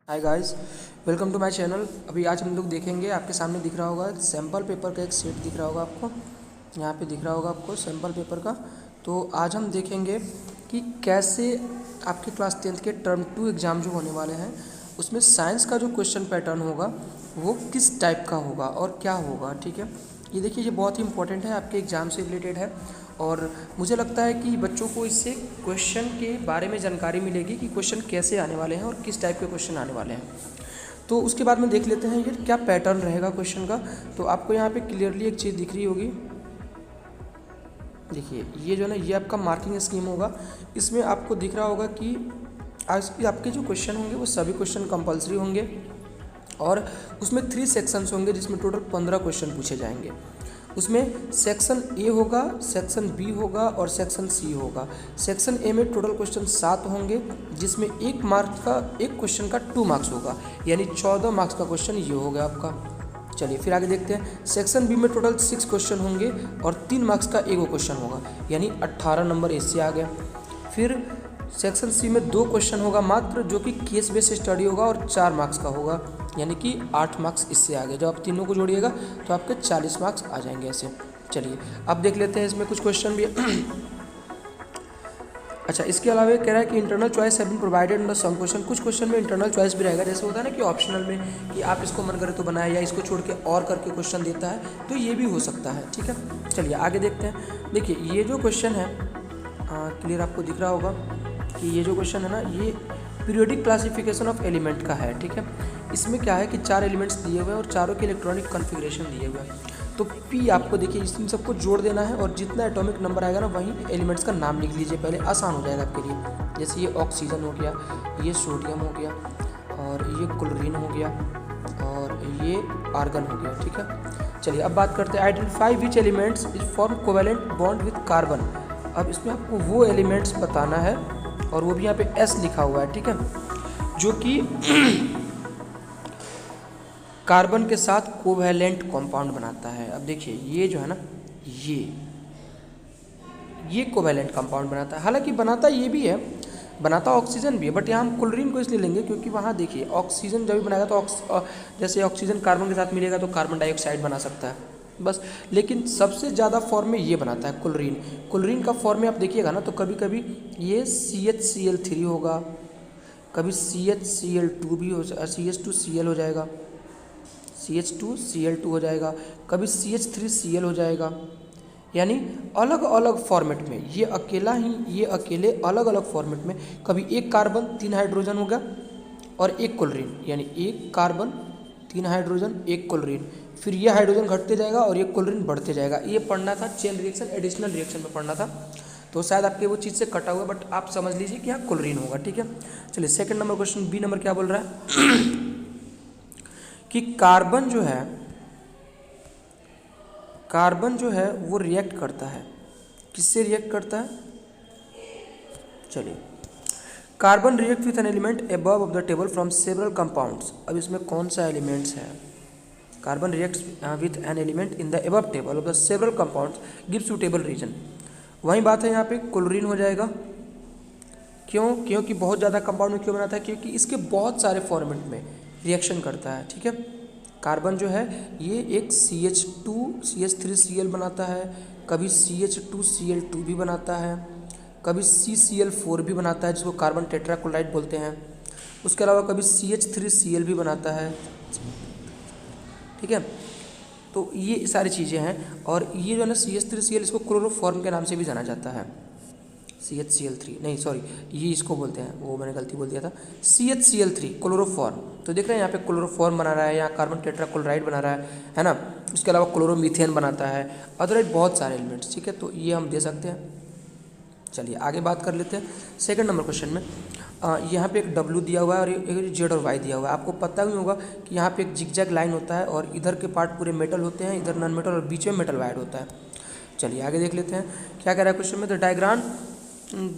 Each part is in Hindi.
Hi guys, welcome to my channel. अभी आज हम लोग देखेंगे, आपके सामने दिख रहा होगा सैम्पल पेपर का एक सेट दिख रहा होगा आपको, यहाँ पे दिख रहा होगा आपको सैम्पल पेपर का। तो आज हम देखेंगे कि कैसे आपके क्लास 10th के टर्म 2 एग्ज़ाम जो होने वाले हैं उसमें साइंस का जो क्वेश्चन पैटर्न होगा वो किस टाइप का होगा और क्या होगा। ठीक है, ये देखिए, ये बहुत ही इंपॉर्टेंट है, आपके एग्ज़ाम से रिलेटेड है और मुझे लगता है कि बच्चों को इससे क्वेश्चन के बारे में जानकारी मिलेगी कि क्वेश्चन कैसे आने वाले हैं और किस टाइप के क्वेश्चन आने वाले हैं। तो उसके बाद में देख लेते हैं ये क्या पैटर्न रहेगा क्वेश्चन का। तो आपको यहाँ पे क्लियरली एक चीज़ दिख रही होगी, देखिए ये जो है ना, ये आपका मार्किंग स्कीम होगा। इसमें आपको दिख रहा होगा कि आज के आपके जो क्वेश्चन होंगे वो सभी क्वेश्चन कंपलसरी होंगे और उसमें 3 सेक्शंस होंगे जिसमें टोटल 15 क्वेश्चन पूछे जाएंगे। उसमें सेक्शन ए होगा, सेक्शन बी होगा और सेक्शन सी होगा। सेक्शन ए में टोटल क्वेश्चन 7 होंगे जिसमें एक क्वेश्चन का 2 मार्क्स होगा, यानी 14 मार्क्स का क्वेश्चन ये हो गया आपका। चलिए फिर आगे देखते हैं। सेक्शन बी में टोटल 6 क्वेश्चन होंगे और 3 मार्क्स का एक क्वेश्चन होगा, यानी 18 नंबर इससे आ गया। फिर सेक्शन सी में 2 क्वेश्चन होगा मात्र, जो कि केस बेस्ड स्टडी होगा और 4 मार्क्स का होगा, यानी कि 8 मार्क्स इससे आ गए। जब आप तीनों को जोड़िएगा तो आपके 40 मार्क्स आ जाएंगे ऐसे। चलिए अब देख लेते हैं इसमें कुछ क्वेश्चन भी अच्छा, इसके अलावा ये कह रहा है कि internal choice have been provided in the some question. कुछ क्वेश्चन में इंटरनल चॉइस भी रहेगा, जैसे होता है ना कि ऑप्शनल में कि आप इसको मन करे तो बनाए या इसको छोड़ के और करके क्वेश्चन देता है, तो ये भी हो सकता है। ठीक है, चलिए आगे देखते हैं। देखिए ये जो क्वेश्चन है क्लियर आपको दिख रहा होगा कि ये जो क्वेश्चन है ना, ये पीरियोडिक क्लासिफिकेशन ऑफ एलिमेंट का है। ठीक है, इसमें क्या है कि 4 एलिमेंट्स दिए हुए हैं और चारों के इलेक्ट्रॉनिक कॉन्फ़िगरेशन दिए हुए हैं। तो पी आपको देखिए इन सबको जोड़ देना है और जितना एटॉमिक नंबर आएगा ना वहीं एलिमेंट्स का नाम लिख लीजिए पहले, आसान हो जाएगा आपके लिए। जैसे ये ऑक्सीजन हो गया, ये सोडियम हो गया और ये क्लोरीन हो गया और ये आर्गन हो गया। ठीक है, चलिए अब बात करते हैं identify which elements is form covalent bond with carbon. अब इसमें आपको वो एलिमेंट्स बताना है और वो भी यहाँ पे एस लिखा हुआ है। ठीक है, जो कि कार्बन के साथ कोवैलेंट कंपाउंड बनाता है। अब देखिए ये जो है ना, ये कोवैलेंट कंपाउंड बनाता है। हालांकि बनाता ये भी है, बनाता ऑक्सीजन भी है, बट यहाँ हम क्लोरीन को इसलिए लेंगे क्योंकि वहाँ देखिए ऑक्सीजन जब भी बनाएगा तो जैसे ऑक्सीजन कार्बन के साथ मिलेगा तो कार्बन डाइऑक्साइड बना सकता है बस। लेकिन सबसे ज़्यादा फॉर्म में ये बनाता है क्लोरीन। क्लोरीन का फॉर्म में आप देखिएगा ना, तो कभी कभी ये CHCl3 होगा, कभी CHCl2 भी हो, CH2Cl हो जाएगा, CH2Cl2 हो जाएगा, कभी CH3Cl हो जाएगा। यानी अलग अलग फॉर्मेट में ये अकेले अलग अलग फॉर्मेट में, कभी एक कार्बन 3 हाइड्रोजन होगा और एक क्लोरीन, यानी एक कार्बन 3 हाइड्रोजन एक क्लोरीन, फिर ये हाइड्रोजन घटते जाएगा और ये क्लोरीन बढ़ते जाएगा। ये पढ़ना था चेन रिएक्शन, एडिशनल रिएक्शन में पढ़ना था, तो शायद आपके वो चीज़ से कटा हुआ, बट आप समझ लीजिए कि यहाँ क्लोरीन होगा। ठीक है, चलिए second number question, B number क्या बोल रहा है कि कार्बन जो है वो रिएक्ट करता है, किससे रिएक्ट करता है। चलिए, carbon react with an element above of the table from several compounds. अब इसमें कौन सा एलिमेंट्स है। Carbon reacts with an element in the above table of the several compounds give suitable reason. वही बात है, यहाँ पे क्लोरीन हो जाएगा। क्योंकि बहुत ज़्यादा कंपाउंड में क्यों बनाता है, क्योंकि इसके बहुत सारे फॉर्मेट में रिएक्शन करता है। ठीक है, कार्बन जो है ये एक CH3Cl बनाता है, कभी CH2Cl2 भी बनाता है, कभी CCl4 भी बनाता है जिसको कार्बन टेट्राक्लोराइड बोलते हैं। उसके अलावा कभी CH3Cl भी बनाता है। ठीक है, तो ये सारी चीज़ें हैं। और ये जो है ना CH3Cl, इसको क्लोरोफॉर्म के नाम से भी जाना जाता है। CHCl3 नहीं, सॉरी, ये इसको बोलते हैं, वो मैंने गलती बोल दिया था, CHCl3 क्लोरोफॉर्म। तो देख रहे हैं यहाँ पे क्लोरोफॉर्म बना रहा है, यहाँ कार्बन टेट्राक्लोराइड बना रहा है ना। इसके अलावा क्लोरोमीथेन बनाता है, अदरवाइज बहुत सारे एलिमेंट्स। ठीक है, तो ये हम दे सकते हैं। चलिए आगे बात कर लेते हैं। सेकंड नंबर क्वेश्चन में यहाँ पे एक W दिया हुआ है और एक Z और Y दिया हुआ है। आपको पता ही होगा कि यहाँ पे एक जिगजैग लाइन होता है और इधर के पार्ट पूरे मेटल होते हैं, इधर नॉन मेटल और बीच में मेटल वायर होता है। चलिए आगे देख लेते हैं क्या कह रहा है क्वेश्चन में। The diagram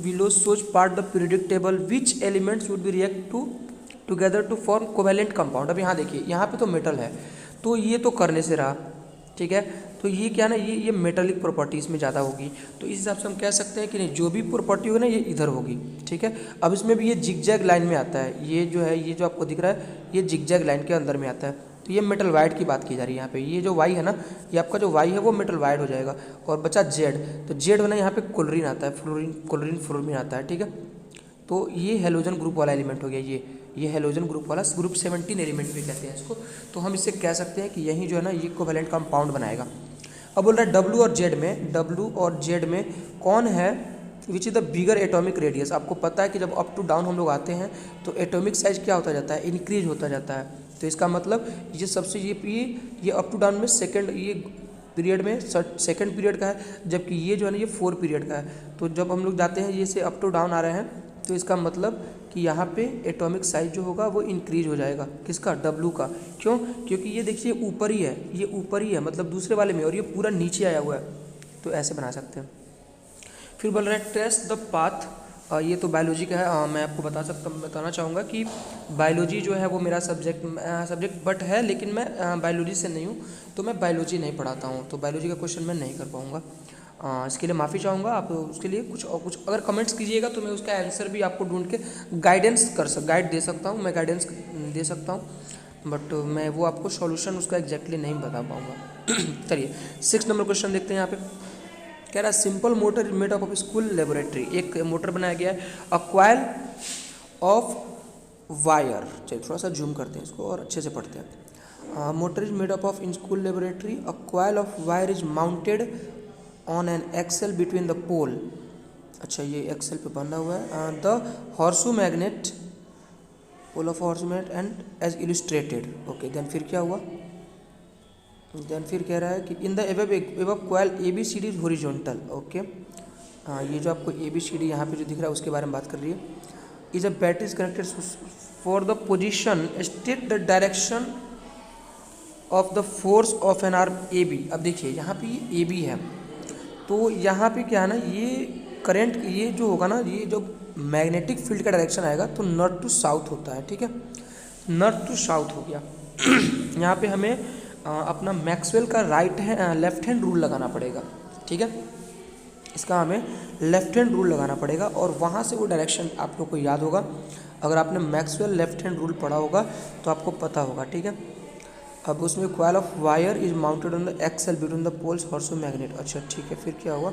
below shows part the periodic table which elements would be react together to form covalent compound। अब यहाँ देखिए, यहाँ पे तो मेटल है तो ये तो करने से रहा। ठीक है, तो तो ये क्या ना, ये मेटालिक प्रॉपर्टी इसमें ज़्यादा होगी। तो इस हिसाब से हम कह सकते हैं कि नहीं, जो भी प्रॉपर्टी होगी ना ये इधर होगी, ठीक है। अब इसमें भी ये जिगजैग लाइन में आता है, ये जो है, ये जो आपको दिख रहा है ये जिगजैग लाइन के अंदर में आता है। तो ये मेटल वाइड की बात की जा रही है यहाँ पे। ये जो वाई है ना, ये आपका जो वाई है वो मेटल वाइड हो जाएगा। और बचा जेड, तो जेड होना यहाँ पे क्लोरीन आता है, क्लोरीन फ्लोरीन आता है, ठीक है। तो ये हेलोजन ग्रुप वाला एलिमेंट हो गया, ये हेलोजन ग्रुप वाला, ग्रुप 17 एलिमेंट भी कहते हैं इसको। तो हम इससे कह सकते हैं कि यही जो है ना ये कोवेलेंट कंपाउंड बनाएगा। अब बोल रहा है डब्ल्यू और जेड में कौन है which is the bigger atomic radius. आपको पता है कि जब अप टू डाउन हम लोग आते हैं तो एटॉमिक साइज क्या होता जाता है, इंक्रीज होता जाता है। तो इसका मतलब ये सबसे ये अप टू डाउन में सेकंड, ये पीरियड में सेकंड पीरियड का है, जबकि ये जो है ना ये 4 पीरियड का है। तो जब हम लोग जाते हैं ये से अप टू डाउन आ रहे हैं, तो इसका मतलब कि यहाँ पे एटॉमिक साइज जो होगा वो इंक्रीज हो जाएगा। किसका, डब्लू का। क्यों, क्योंकि ये देखिए ऊपर ही है, ये ऊपर ही है मतलब दूसरे वाले में, और ये पूरा नीचे आया हुआ है। तो ऐसे बना सकते हैं। फिर बोल रहे हैं टेस्ट द पाथ, ये तो बायोलॉजी का है। मैं आपको बताना चाहूँगा कि बायोलॉजी जो है वो मेरा सब्जेक्ट बट है, लेकिन मैं बायोलॉजी से नहीं हूँ, तो मैं बायोलॉजी नहीं पढ़ाता हूँ, तो बायोलॉजी का क्वेश्चन मैं नहीं कर पाऊँगा। इसके लिए माफ़ी चाहूँगा। आप उसके लिए कुछ अगर कमेंट्स कीजिएगा तो मैं उसका आंसर भी आपको ढूंढ के गाइड दे सकता हूँ, मैं गाइडेंस दे सकता हूँ, बट मैं वो आपको सॉल्यूशन उसका एग्जैक्टली नहीं बता पाऊँगा। चलिए 6 नंबर क्वेश्चन देखते हैं। यहाँ पे कह रहा है simple motor made up of school laboratory. एक मोटर बनाया गया है, अ कॉइल ऑफ वायर। चलिए थोड़ा सा जूम करते हैं इसको और अच्छे से पढ़ते हैं। Motor is made up of in school laboratory, a coil of wire is mounted on an axle between the pole. अच्छा, ये एक्सेल पे बना हुआ है। The horseshoe magnet, pole of horseshoe magnet and as illustrated. Okay, then फिर क्या हुआ, देन फिर कह रहा है कि in the above coil ABCD is horizontal. Okay, हाँ, ये जो आपको ABCD यहाँ पे जो दिख रहा है उसके बारे में बात कर रही है। Is a battery is connected for the position, state the direction of the force of N arm AB। अब देखिए यहाँ पे ये AB है, तो यहाँ पे क्या है ना, ये करंट, ये जो होगा ना, ये जो मैग्नेटिक फील्ड का डायरेक्शन आएगा तो नॉर्थ टू साउथ होता है, ठीक है। नॉर्थ टू साउथ हो गया। यहाँ पे हमें अपना मैक्सवेल का लेफ्ट हैंड रूल लगाना पड़ेगा, ठीक है। इसका हमें लेफ्ट हैंड रूल लगाना पड़ेगा और वहाँ से वो डायरेक्शन आप लोग को याद होगा। अगर आपने मैक्सवेल लेफ्ट हैंड रूल पढ़ा होगा तो आपको पता होगा, ठीक है। अब उसमें coil of wire is mounted on the axle between the poles horseshoe magnet. अच्छा, ठीक है, फिर क्या हुआ,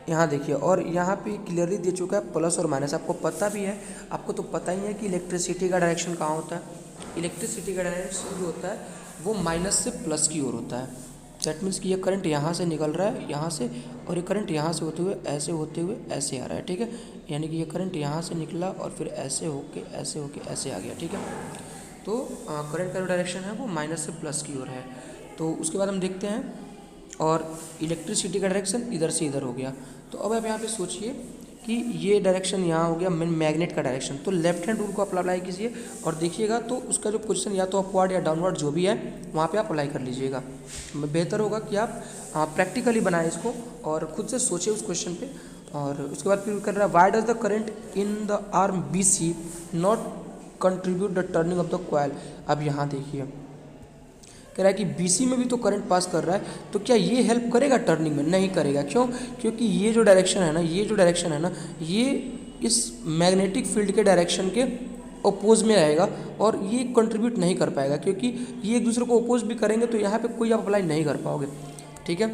यहाँ देखिए, और यहाँ पे क्लियरली दे चुका है प्लस और माइनस। आपको पता भी है, आपको तो पता ही है कि इलेक्ट्रिसिटी का डायरेक्शन कहाँ होता है। इलेक्ट्रिसिटी का डायरेक्शन जो होता है वो माइनस से प्लस की ओर होता है। दैट मीन्स कि ये करंट यहाँ से निकल रहा है, यहाँ से, और ये करंट यहाँ से होते हुए ऐसे आ रहा है, ठीक है। यानी कि ये करंट यहाँ से निकला और फिर ऐसे होके ऐसे आ गया, ठीक है। तो करंट का जो डायरेक्शन है वो माइनस से प्लस की ओर है। तो उसके बाद हम देखते हैं, और इलेक्ट्रिसिटी का डायरेक्शन इधर से इधर हो गया। तो अब आप यहाँ पे सोचिए कि ये डायरेक्शन यहाँ हो गया मैग्नेट का डायरेक्शन, तो लेफ्ट हैंड रूल को आप अप्लाई कीजिए और देखिएगा तो उसका जो पोजीशन या तो अपवर्ड या डाउनवर्ड जो भी है वहाँ पे आप अप्लाई कर लीजिएगा। बेहतर होगा कि आप प्रैक्टिकली बनाएं इसको और खुद से सोचें उस क्वेश्चन पे। और उसके बाद फिर कर रहा है, why does the current in the arm BC not contribute the turning of the coil. अब यहाँ देखिए, कह रहा है कि BC में भी तो करंट पास कर रहा है, तो क्या ये हेल्प करेगा टर्निंग में? नहीं करेगा। क्यों? क्योंकि ये जो डायरेक्शन है ना, ये इस मैग्नेटिक फील्ड के डायरेक्शन के अपोज में रहेगा और ये कंट्रीब्यूट नहीं कर पाएगा, क्योंकि ये एक दूसरे को अपोज भी करेंगे तो यहाँ पे कोई आप अप्लाई नहीं कर पाओगे, ठीक है।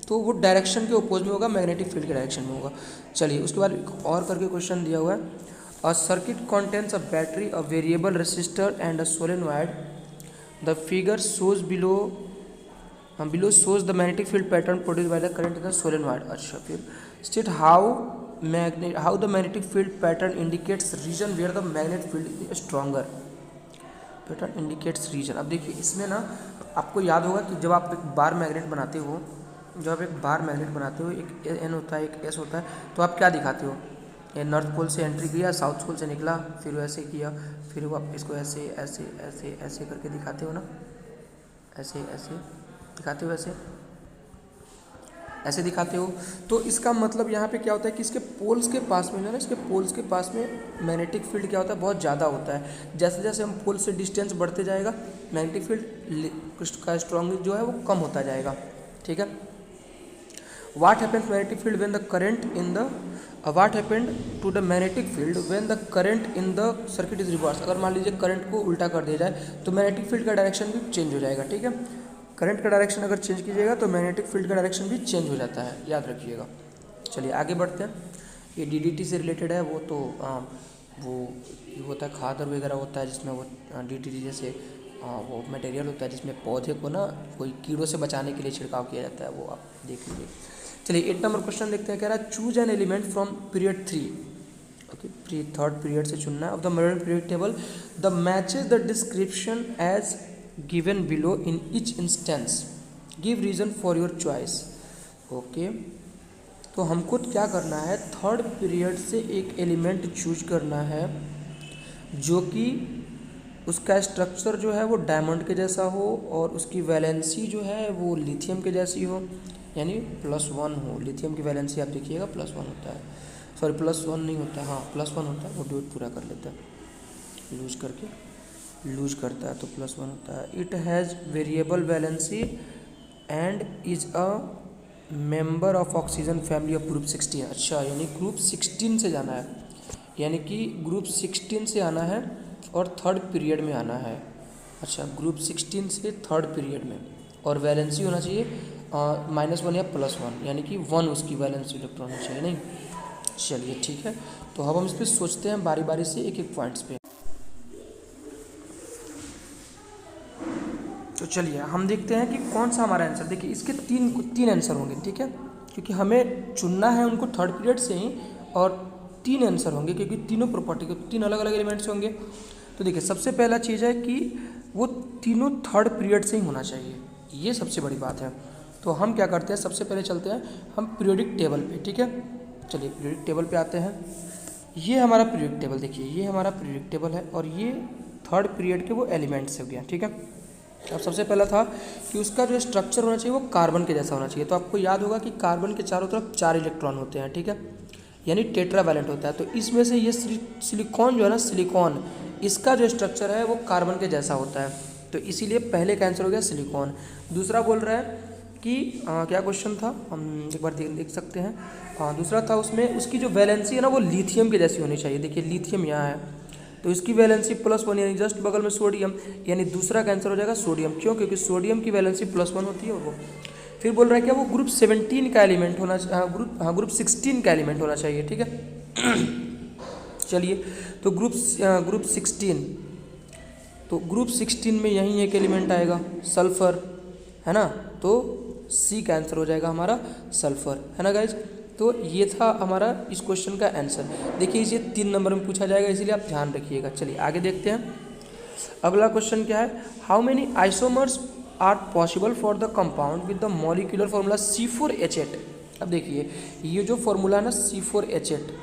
तो वो डायरेक्शन के अपोज में होगा, मैग्नेटिक फील्ड के डायरेक्शन में होगा। चलिए उसके बाद एक और करके क्वेश्चन दिया हुआ है, a circuit contents a battery, a variable resistor and a solenoid. The figure shows below shows the magnetic field pattern produced by the current in the solenoid. अच्छा, फिर state how the magnetic field pattern indicates region where the magnetic field is stronger. Pattern indicates region. अब देखिए इसमें ना आपको याद होगा कि जब आप एक बार मैग्नेट बनाते हो, एक N होता है, एक S होता है, तो आप क्या दिखाते हो? ये नॉर्थ पोल से एंट्री किया, साउथ पोल से निकला, फिर वैसे किया, फिर वो आप इसको ऐसे करके दिखाते हो ना, ऐसे दिखाते हो, ऐसे दिखाते हो। तो इसका मतलब यहाँ पे क्या होता है कि इसके पोल्स के पास में ना, इसके पोल्स के पास में मैग्नेटिक फील्ड क्या होता है, बहुत ज़्यादा होता है। जैसे जैसे हम पोल से डिस्टेंस बढ़ते जाएगा, मैग्नेटिक फील्ड का स्ट्रॉन्ग जो है वो कम होता जाएगा। ठीक है। What happens magnetic field when the current in the what happened to the magnetic field when the current in the circuit is reversed? अगर मान लीजिए करंट को उल्टा कर दिया जाए तो मैग्नेटिक फील्ड का डायरेक्शन भी चेंज हो जाएगा, ठीक है। करंट का डायरेक्शन अगर चेंज कीजिएगा तो मैग्नेटिक फील्ड का डायरेक्शन भी चेंज हो जाता है, याद रखिएगा। चलिए आगे बढ़ते हैं। ये DDT से रिलेटेड है, वो तो वो होता है खाद वगैरह होता है जिसमें वो DDT जैसे वो मटेरियल होता है जिसमें पौधे को ना कोई कीड़ों से बचाने के लिए छिड़काव किया जाता है, वो आप देख लीजिए। चलिए 8 नंबर क्वेश्चन देखते हैं। कह रहा है choose an element from period 3, okay, third period से चुनना है, of the meridian period table the matches the description as given below in each instance, give reason for your choice. Okay, तो हमको क्या करना है, थर्ड पीरियड से एक एलिमेंट चूज करना है जो कि उसका स्ट्रक्चर जो है वो डायमंड के जैसा हो और उसकी वैलेंसी जो है वो लिथियम के जैसी हो, यानी +1 हो। लिथियम की वैलेंसी आप देखिएगा +1 होता है, सॉरी +1 नहीं होता है, हाँ +1 होता है, वो ड्यूट पूरा कर लेता है, लूज करता है तो +1 होता है। It has variable valency and is a member of oxygen family of group 16। अच्छा, यानी ग्रुप 16 से जाना है, यानी कि ग्रुप 16 से आना है और थर्ड पीरियड में आना है। अच्छा, ग्रुप 16 से थर्ड पीरियड में, और वैलेंसी होना चाहिए -1 या +1, यानी कि 1 उसकी वैलेंसी इलेक्ट्रॉन होना चाहिए, नहीं। चलिए ठीक है, तो अब हम इस पर सोचते हैं बारी बारी से एक एक पॉइंट्स पे। तो चलिए हम देखते हैं कि कौन सा हमारा आंसर। देखिए इसके तीन आंसर होंगे, ठीक है, क्योंकि हमें चुनना है उनको थर्ड पीरियड से ही, और 3 आंसर होंगे क्योंकि तीनों प्रॉपर्टी के 3 अलग अलग एलिमेंट्स होंगे। तो देखिए सबसे पहला चीज़ है कि वो तीनों थर्ड पीरियड से ही होना चाहिए, ये सबसे बड़ी बात है। तो हम क्या करते हैं, सबसे पहले चलते हैं हम पीरियोडिक टेबल पे, ठीक है। चलिए पीरियोडिक टेबल पे आते हैं। ये हमारा पीरियोडिक टेबल, देखिए ये हमारा पीरियोडिक टेबल है और ये थर्ड पीरियड के वो एलिमेंट्स हो गया, ठीक है। अब सबसे पहला था कि उसका जो स्ट्रक्चर होना चाहिए वो कार्बन के जैसा होना चाहिए। तो आपको याद होगा कि कार्बन के चारों तरफ 4 इलेक्ट्रॉन होते हैं, ठीक है, यानी टेट्रावैलेंट होता है। तो इसमें से ये सिलिकॉन जो है ना, सिलिकॉन, इसका जो स्ट्रक्चर है वो कार्बन के जैसा होता है, तो इसीलिए पहले का आंसर हो गया सिलिकॉन। दूसरा बोल रहा है कि क्या क्वेश्चन था, हम एक बार देख सकते हैं। दूसरा था उसमें उसकी जो वैलेंसी है ना वो लिथियम के जैसी होनी चाहिए। देखिए लिथियम यहाँ है तो इसकी वैलेंसी +1, यानी जस्ट बगल में सोडियम, यानी दूसरा का आंसर हो जाएगा सोडियम। क्यों? क्योंकि सोडियम की वैलेंसी +1 होती है। वो फिर बोल रहा है क्या वो ग्रुप 17 का एलिमेंट होना, ग्रुप 16 का एलिमेंट होना चाहिए, ठीक है। चलिए तो ग्रुप 16, तो ग्रुप 16 में यही एक एलिमेंट आएगा सल्फर, है ना, तो सी का आंसर हो जाएगा हमारा सल्फर, है ना गाइज। तो ये था हमारा इस क्वेश्चन का आंसर। देखिए इसे 3 नंबर में पूछा जाएगा, इसीलिए आप ध्यान रखिएगा। चलिए आगे देखते हैं। अगला क्वेश्चन क्या है, how many isomers are possible for the compound with the molecular formula C4H8। अब देखिए ये जो फॉर्मूला है ना C4H8,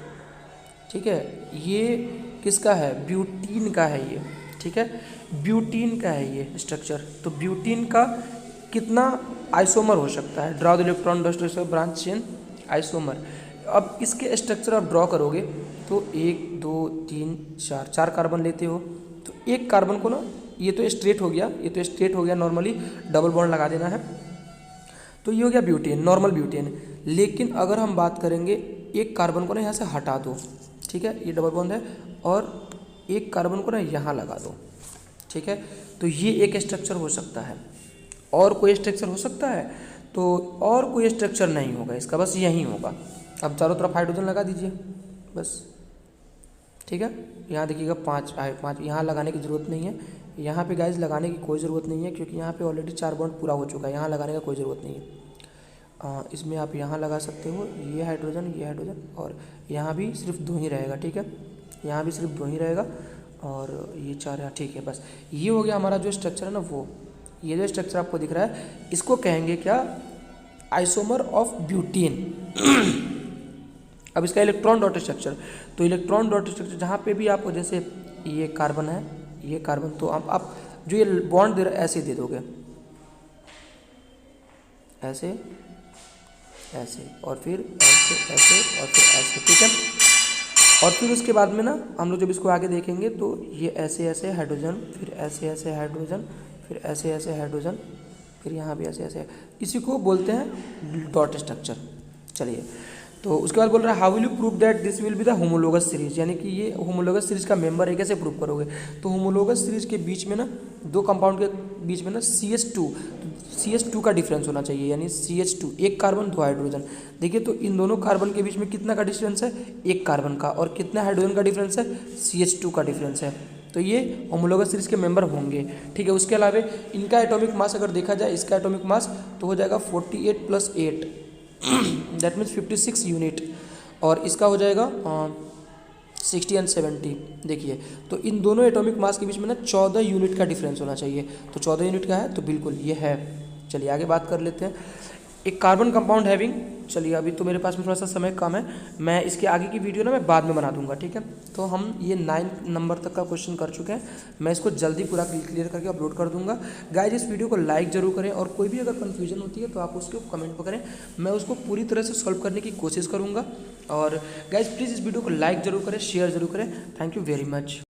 ठीक है, ये किसका है, ब्यूटीन का है ये, ठीक है, ब्यूटीन का है ये स्ट्रक्चर। तो ब्यूटीन का कितना आइसोमर हो सकता है, draw the electron branch chain isomer. अब इसके स्ट्रक्चर आप ड्रॉ करोगे तो 1 2 3 4 कार्बन लेते हो, तो एक कार्बन को ना, ये तो स्ट्रेट हो गया, ये तो स्ट्रेट हो गया, नॉर्मली डबल बॉन्ड लगा देना है, तो ये हो गया ब्यूटेन, नॉर्मल ब्यूटेन। लेकिन अगर हम बात करेंगे एक कार्बन को ना यहाँ से हटा दो, ठीक है, ये डबल बॉन्ड है, और एक कार्बन को ना यहाँ लगा दो, ठीक है, तो ये एक स्ट्रक्चर हो सकता है। और कोई स्ट्रक्चर हो सकता है, तो और कोई स्ट्रक्चर नहीं होगा इसका, बस यही होगा। अब चारों तरफ हाइड्रोजन लगा दीजिए बस, ठीक है। यहाँ देखिएगा 5 यहाँ लगाने की ज़रूरत नहीं है, यहाँ पे गाइज लगाने की कोई ज़रूरत नहीं है, क्योंकि यहाँ पे ऑलरेडी 4 बॉन्ड पूरा हो चुका है, यहाँ लगाने का कोई ज़रूरत नहीं है। इसमें आप यहाँ लगा सकते हो, ये हाइड्रोजन, और यहाँ भी सिर्फ 2 ही रहेगा, ठीक है, यहाँ भी सिर्फ 2 ही रहेगा, और ये 4 यहाँ, ठीक है। बस ये हो गया हमारा जो स्ट्रक्चर है ना, वो ये जो स्ट्रक्चर आपको दिख रहा है इसको कहेंगे क्या, आइसोमर ऑफ ब्यूटीन। अब इसका इलेक्ट्रॉन डॉट स्ट्रक्चर, तो इलेक्ट्रॉन डॉट स्ट्रक्चर जहाँ पे भी आपको, जैसे ये कार्बन है, ये कार्बन, तो आप जो ये बॉन्ड दे रहे ऐसे दे दोगे, ऐसे ऐसे, और फिर ऐसे ऐसे, और फिर ऐसे, ठीक है। और फिर उसके बाद में ना हम लोग जब इसको आगे देखेंगे तो ये ऐसे ऐसे हाइड्रोजन, फिर ऐसे ऐसे हाइड्रोजन, फिर ऐसे ऐसे हाइड्रोजन, फिर यहाँ भी ऐसे ऐसे, इसी को बोलते हैं डॉट स्ट्रक्चर। चलिए, तो उसके बाद बोल रहा है how will you prove that this will be the homologous series, यानी कि ये होमोलोगस सीरीज का मेंबर है, कैसे प्रूव करोगे। तो होमोलोगस सीरीज के बीच में ना, दो कंपाउंड के बीच में ना CH2 का डिफरेंस होना चाहिए, यानी CH2 एक कार्बन दो हाइड्रोजन। देखिए तो इन दोनों कार्बन के बीच में कितना का डिफरेंस है, एक कार्बन का, और कितना हाइड्रोजन का डिफरेंस है, CH2 का डिफरेंस है। तो ये होमोलोगस सीरीज के मेंबर होंगे, ठीक है। उसके अलावा इनका एटॉमिक मास अगर देखा जाए, इसका एटॉमिक मास तो हो जाएगा 48 + 8 दैट मीन्स 56 यूनिट, और इसका हो जाएगा 60 और 70। देखिए तो इन दोनों एटॉमिक मास के बीच में ना 14 यूनिट का डिफरेंस होना चाहिए। तो 14 यूनिट का है, तो बिल्कुल ये है। चलिए आगे बात कर लेते हैं। एक कार्बन कंपाउंड हैविंग, चलिए अभी तो मेरे पास में थोड़ा सा समय कम है, मैं इसके आगे की वीडियो ना मैं बाद में बना दूंगा, ठीक है। तो हम ये 9 नंबर तक का क्वेश्चन कर चुके हैं, मैं इसको जल्दी पूरा क्लियर करके अपलोड कर दूंगा। गाइज इस वीडियो को लाइक जरूर करें, और कोई भी अगर कन्फ्यूजन होती है तो आप उसको कमेंट पर करें, मैं उसको पूरी तरह से सॉल्व करने की कोशिश करूँगा। और गाइज प्लीज़ इस वीडियो को लाइक जरूर करें, शेयर जरूर करें। Thank you very much.